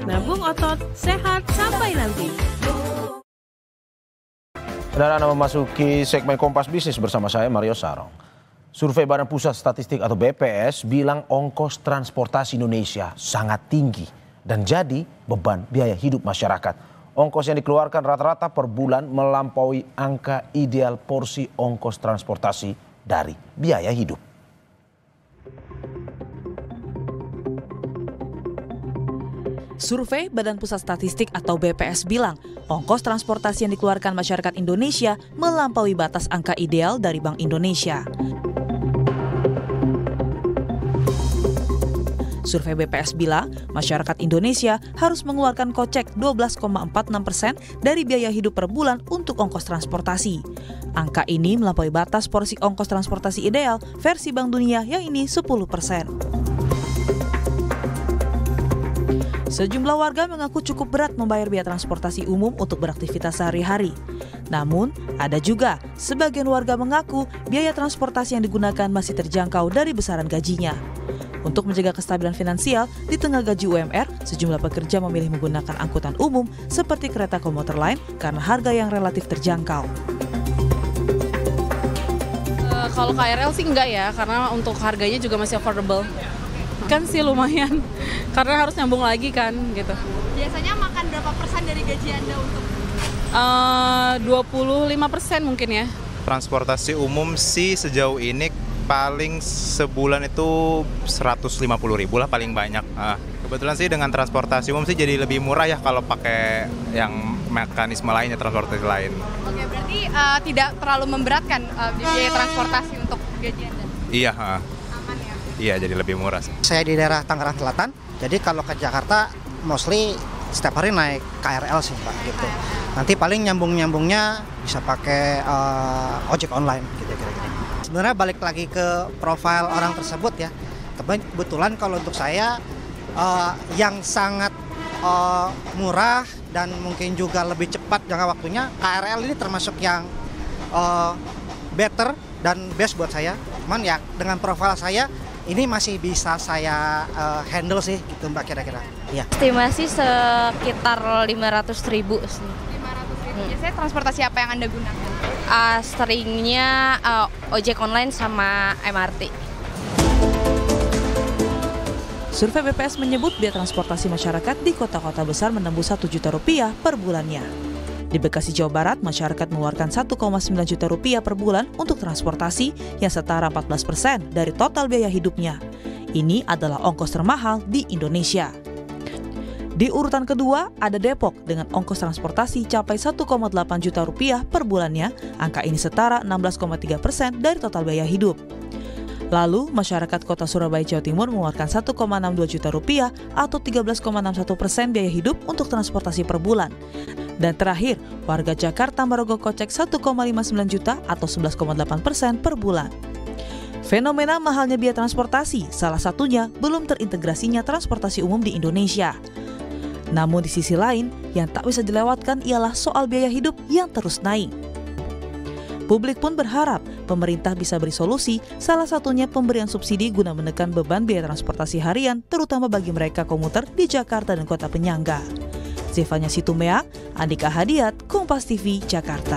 Nabung otot, sehat sampai nanti. Dan Anda memasuki segmen Kompas Bisnis bersama saya Mario Sarong. Survei Badan Pusat Statistik atau BPS bilang ongkos transportasi Indonesia sangat tinggi dan jadi beban biaya hidup masyarakat. Ongkos yang dikeluarkan rata-rata per bulan melampaui angka ideal porsi ongkos transportasi dari biaya hidup. Survei Badan Pusat Statistik atau BPS bilang, ongkos transportasi yang dikeluarkan masyarakat Indonesia melampaui batas angka ideal dari Bank Indonesia. Survei BPS bilang, masyarakat Indonesia harus mengeluarkan kocek 12,46% dari biaya hidup per bulan untuk ongkos transportasi. Angka ini melampaui batas porsi ongkos transportasi ideal versi Bank Dunia yang ini 10%. Sejumlah warga mengaku cukup berat membayar biaya transportasi umum untuk beraktivitas sehari-hari. Namun, ada juga sebagian warga mengaku biaya transportasi yang digunakan masih terjangkau dari besaran gajinya. Untuk menjaga kestabilan finansial, di tengah gaji UMR, sejumlah pekerja memilih menggunakan angkutan umum seperti kereta komuter lain karena harga yang relatif terjangkau. Kalau KRL sih enggak ya, karena untuk harganya juga masih affordable. Kan sih lumayan, karena harus nyambung lagi kan gitu. Biasanya makan berapa persen dari gaji Anda untuk? 25% mungkin ya. Transportasi umum sih sejauh ini paling sebulan itu 150.000 lah paling banyak. Kebetulan sih dengan transportasi umum sih jadi lebih murah ya kalau pakai yang mekanisme lainnya, transportasi lain. Oke, berarti tidak terlalu memberatkan biaya transportasi untuk gaji Anda? Iya. Aman ya? Iya, jadi lebih murah. Saya di daerah Tangerang Selatan, jadi kalau ke Jakarta mostly setiap hari naik KRL sih Pak gitu. Nanti paling nyambungnya bisa pakai ojek online gitu kira-kira. Sebenarnya balik lagi ke profil orang tersebut ya. Kebetulan kalau untuk saya yang sangat murah dan mungkin juga lebih cepat jangka waktunya, KRL ini termasuk yang better dan best buat saya. Cuman ya dengan profil saya ini masih bisa saya handle sih gitu Mbak kira-kira. Iya. Estimasi sekitar 500.000 sih. 500.000. Biasanya transportasi apa yang Anda gunakan? Seringnya ojek online sama MRT. Survei BPS menyebut biaya transportasi masyarakat di kota-kota besar menembus Rp1 juta per bulannya. Di Bekasi, Jawa Barat, masyarakat mengeluarkan Rp1,9 juta per bulan untuk transportasi yang setara 14% dari total biaya hidupnya. Ini adalah ongkos termahal di Indonesia. Di urutan kedua ada Depok dengan ongkos transportasi capai Rp1,8 juta per bulannya. Angka ini setara 16,3% dari total biaya hidup. Lalu, masyarakat kota Surabaya, Jawa Timur mengeluarkan Rp1,62 juta atau 13,61% biaya hidup untuk transportasi per bulan. Dan terakhir, warga Jakarta merogoh kocek Rp1,59 juta atau 11,8% per bulan. Fenomena mahalnya biaya transportasi, salah satunya belum terintegrasinya transportasi umum di Indonesia. Namun di sisi lain, yang tak bisa dilewatkan ialah soal biaya hidup yang terus naik. Publik pun berharap pemerintah bisa beri solusi, salah satunya pemberian subsidi guna menekan beban biaya transportasi harian, terutama bagi mereka komuter di Jakarta dan kota penyangga. Zefanya Situmea, Andika Hadiat, Kompas TV, Jakarta.